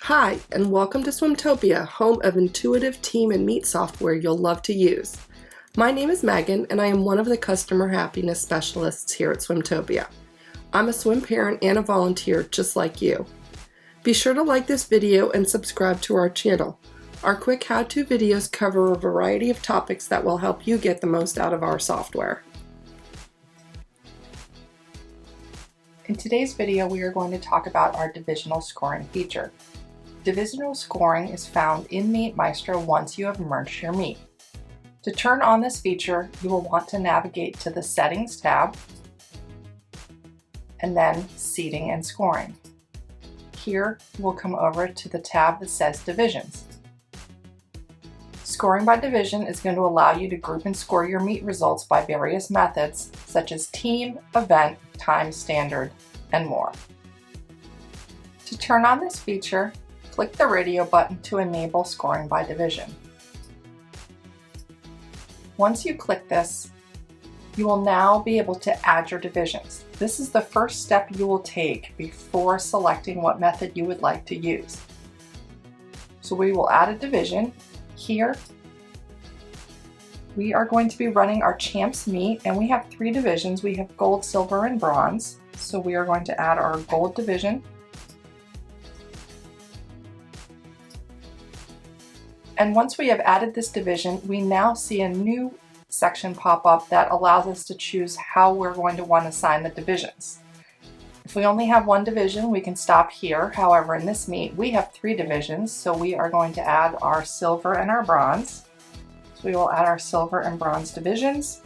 Hi, and welcome to SwimTopia, home of intuitive team and meet software you'll love to use. My name is Megan, and I am one of the customer happiness specialists here at SwimTopia. I'm a swim parent and a volunteer just like you. Be sure to like this video and subscribe to our channel. Our quick how-to videos cover a variety of topics that will help you get the most out of our software. In today's video, we are going to talk about our divisional scoring feature. Divisional scoring is found in Meet Maestro once you have merged your meet. To turn on this feature, you will want to navigate to the Settings tab and then Seating and Scoring. Here, we'll come over to the tab that says Divisions. Scoring by division is going to allow you to group and score your meet results by various methods, such as team, event, time standard, and more. To turn on this feature, click the radio button to enable scoring by division. Once you click this, you will now be able to add your divisions. This is the first step you will take before selecting what method you would like to use. So we will add a division. Here, we are going to be running our champs meet, and we have 3 divisions. We have gold, silver, and bronze. So we are going to add our gold division. And once we have added this division, we now see a new section pop up that allows us to choose how we're going to want to assign the divisions. If we only have 1 division, we can stop here. However, in this meet, we have 3 divisions, so we are going to add our silver and our bronze. So we will add our silver and bronze divisions.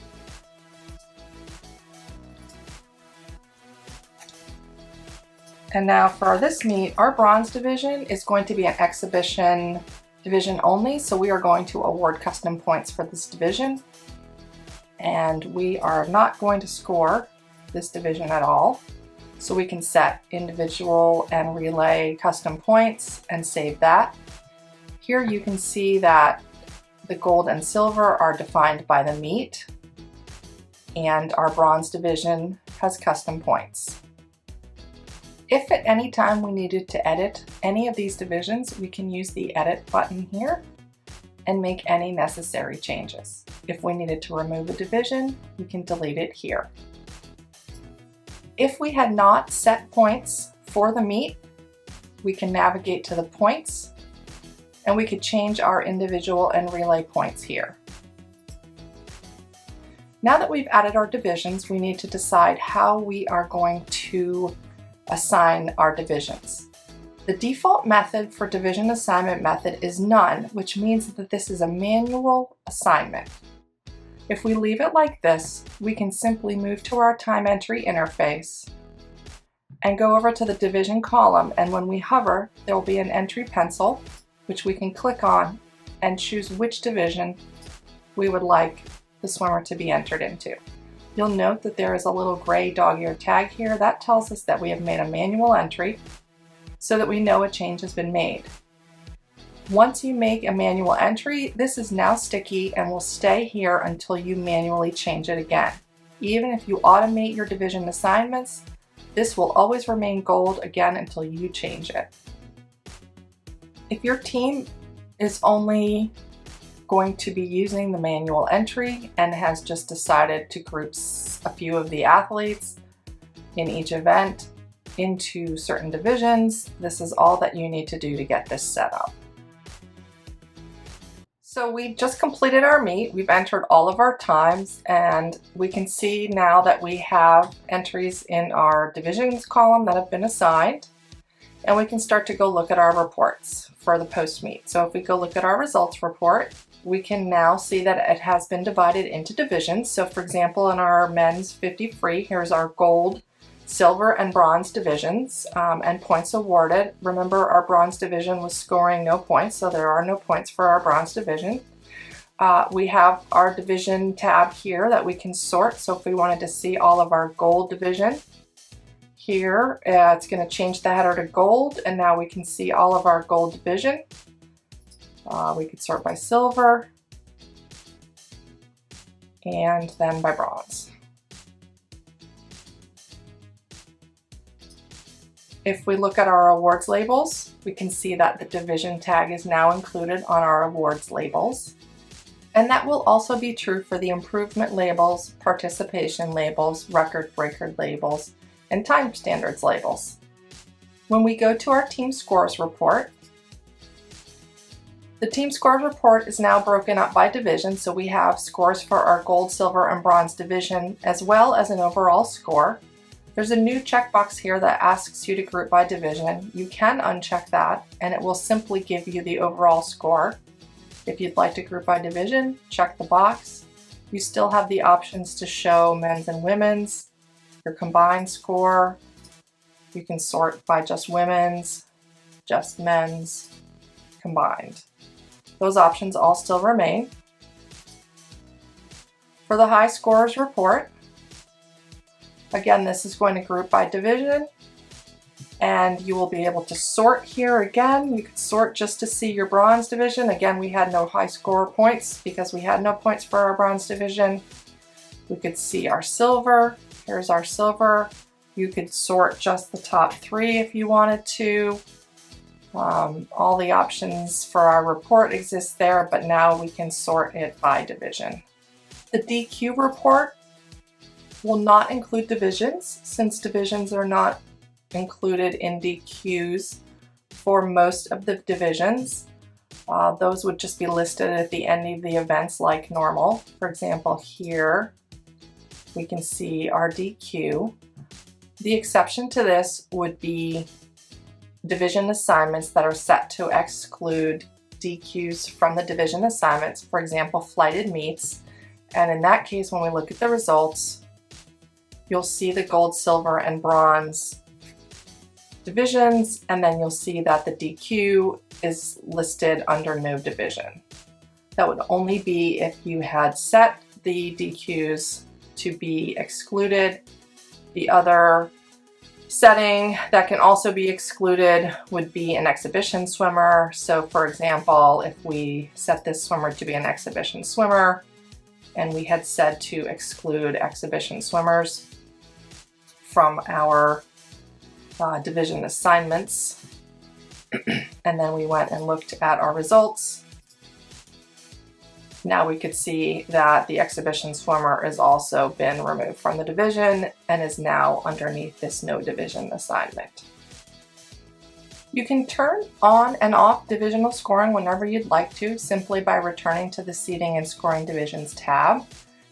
And now for this meet, our bronze division is going to be an exhibition division only, so we are going to award custom points for this division. And we are not going to score this division at all. So we can set individual and relay custom points and save that. Here you can see that the gold and silver are defined by the meet, and our bronze division has custom points. If at any time we needed to edit any of these divisions, we can use the edit button here and make any necessary changes. If we needed to remove a division, we can delete it here. If we had not set points for the meet, we can navigate to the points, and we could change our individual and relay points here. Now that we've added our divisions, we need to decide how we are going to assign our divisions. The default method for division assignment method is none, which means that this is a manual assignment. If we leave it like this, we can simply move to our time entry interface and go over to the division column, and when we hover, there will be an entry pencil which we can click on and choose which division we would like the swimmer to be entered into. You'll note that there is a little gray dog-eared tag here. That tells us that we have made a manual entry so that we know a change has been made. Once you make a manual entry, this is now sticky and will stay here until you manually change it again. Even if you automate your division assignments, this will always remain gold again until you change it. If your team is only going to be using the manual entry and has just decided to group a few of the athletes in each event into certain divisions, this is all that you need to do to get this set up. So we just completed our meet. We've entered all of our times, and we can see now that we have entries in our divisions column that have been assigned, and we can start to go look at our reports for the post-meet. So if we go look at our results report, we can now see that it has been divided into divisions. So for example, in our men's 50 free, here's our gold, silver, and bronze divisions and points awarded. Remember, our bronze division was scoring no points, so there are no points for our bronze division. We have our division tab here that we can sort. So if we wanted to see all of our gold division, here it's going to change the header to gold, and now we can see all of our gold division. We could sort by silver and then by bronze. If we look at our awards labels, we can see that the division tag is now included on our awards labels. And that will also be true for the improvement labels, participation labels, record breaker labels, and time standards labels. When we go to our team scores report, the team scores report is now broken up by division, so we have scores for our gold, silver, and bronze division, as well as an overall score. There's a new checkbox here that asks you to group by division. You can uncheck that, and it will simply give you the overall score. If you'd like to group by division, check the box. You still have the options to show men's and women's, your combined score. You can sort by just women's, just men's, combined. Those options all still remain. For the high scores report, again, this is going to group by division, and you will be able to sort here again. You could sort just to see your bronze division. Again, we had no high score points because we had no points for our bronze division. We could see our silver. Here's our silver. You could sort just the top 3 if you wanted to. All the options for our report exist there, but now we can sort it by division. The DQ report will not include divisions, since divisions are not included in DQs for most of the divisions. Those would just be listed at the end of the events like normal. For example, here we can see our DQ. The exception to this would be division assignments that are set to exclude DQs from the division assignments, for example, flighted meets. And in that case, when we look at the results, you'll see the gold, silver, and bronze divisions, and then you'll see that the DQ is listed under no division. That would only be if you had set the DQs to be excluded. The other setting that can also be excluded would be an exhibition swimmer. So for example, if we set this swimmer to be an exhibition swimmer and we had said to exclude exhibition swimmers from our division assignments, and then we went and looked at our results, now we could see that the exhibition swimmer has also been removed from the division and is now underneath this no division assignment. You can turn on and off divisional scoring whenever you'd like to, simply by returning to the Seating and Scoring Divisions tab.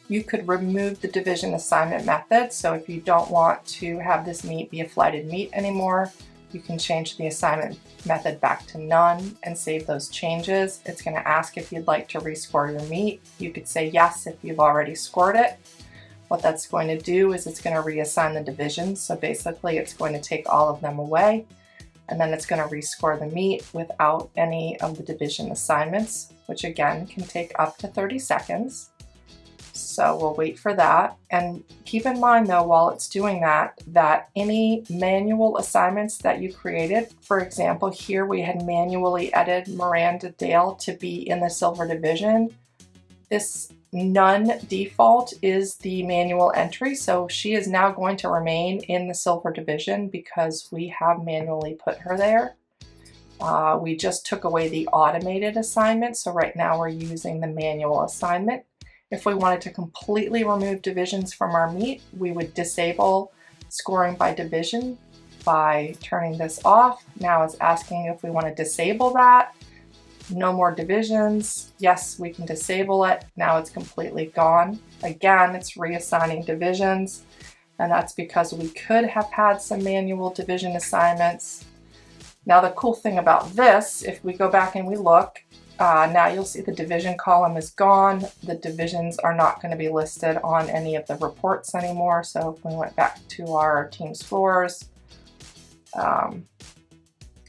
You could remove the division assignment method, so if you don't want to have this meet be a flighted meet anymore, you can change the assignment method back to none and save those changes. It's going to ask if you'd like to rescore your meet. You could say yes if you've already scored it. What that's going to do is it's going to reassign the divisions. So basically it's going to take all of them away, and then it's going to rescore the meet without any of the division assignments, which again can take up to 30 seconds. So we'll wait for that. And keep in mind though, while it's doing that, that any manual assignments that you created, for example, here we had manually edited Miranda Dale to be in the silver division. This none default is the manual entry, so she is now going to remain in the silver division because we have manually put her there. We just took away the automated assignment, so right now we're using the manual assignment. If we wanted to completely remove divisions from our meet, we would disable scoring by division by turning this off. Now it's asking if we want to disable that. No more divisions. Yes, we can disable it. Now it's completely gone. Again, it's reassigning divisions, and that's because we could have had some manual division assignments. Now the cool thing about this, if we go back and we look, now you'll see the division column is gone. The divisions are not going to be listed on any of the reports anymore. So if we went back to our team scores,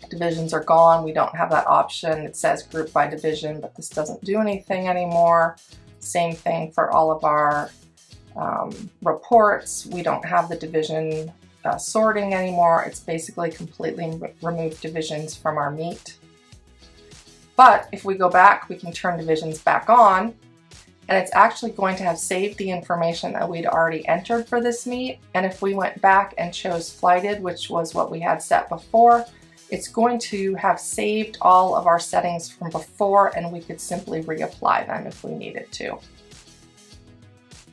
divisions are gone. We don't have that option. It says group by division, but this doesn't do anything anymore. Same thing for all of our reports. We don't have the division sorting anymore. It's basically completely removed divisions from our meet. But if we go back, we can turn divisions back on, and it's actually going to have saved the information that we'd already entered for this meet. And if we went back and chose flighted, which was what we had set before, it's going to have saved all of our settings from before, and we could simply reapply them if we needed to.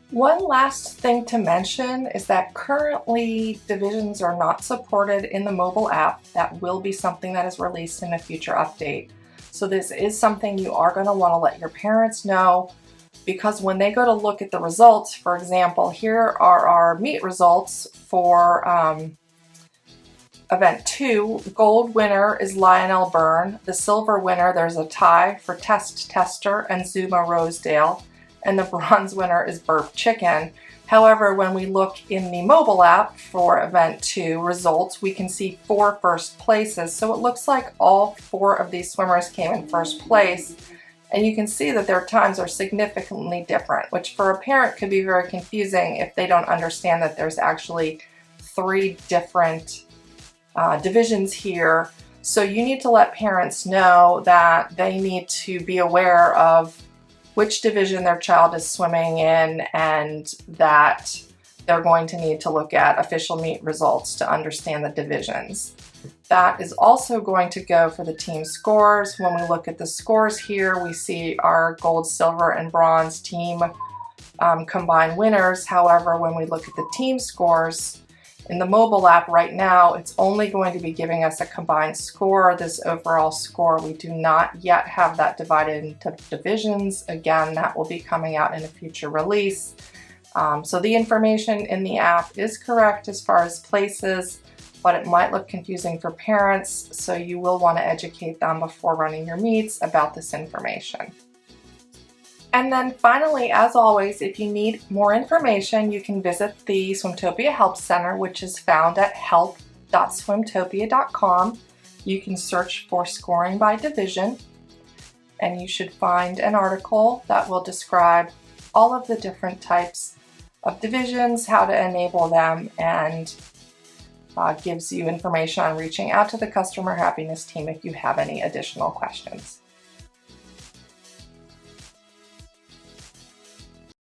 One last thing to mention is that currently divisions are not supported in the mobile app. That will be something that is released in a future update. So this is something you are going to want to let your parents know, because when they go to look at the results, for example, here are our meet results for Event 2. Gold winner is Lionel Byrne. The silver winner, there's a tie for Test Tester and Zuma Rosedale. And the bronze winner is Burp Chicken. However, when we look in the mobile app for Event 2 results, we can see 4 first places. So it looks like all 4 of these swimmers came in first place. And you can see that their times are significantly different, which for a parent could be very confusing if they don't understand that there's actually 3 different divisions here. So you need to let parents know that they need to be aware of which division their child is swimming in, and that they're going to need to look at official meet results to understand the divisions. That is also going to go for the team scores. When we look at the scores here, we see our gold, silver, and bronze team combined winners. However, when we look at the team scores, in the mobile app right now, it's only going to be giving us a combined score, this overall score. We do not yet have that divided into divisions. Again, that will be coming out in a future release. So the information in the app is correct as far as places, but it might look confusing for parents, so you will want to educate them before running your meets about this information. And then finally, as always, if you need more information, you can visit the SwimTopia Help Center, which is found at help.swimtopia.com. You can search for scoring by division, and you should find an article that will describe all of the different types of divisions, how to enable them, and gives you information on reaching out to the customer happiness team if you have any additional questions.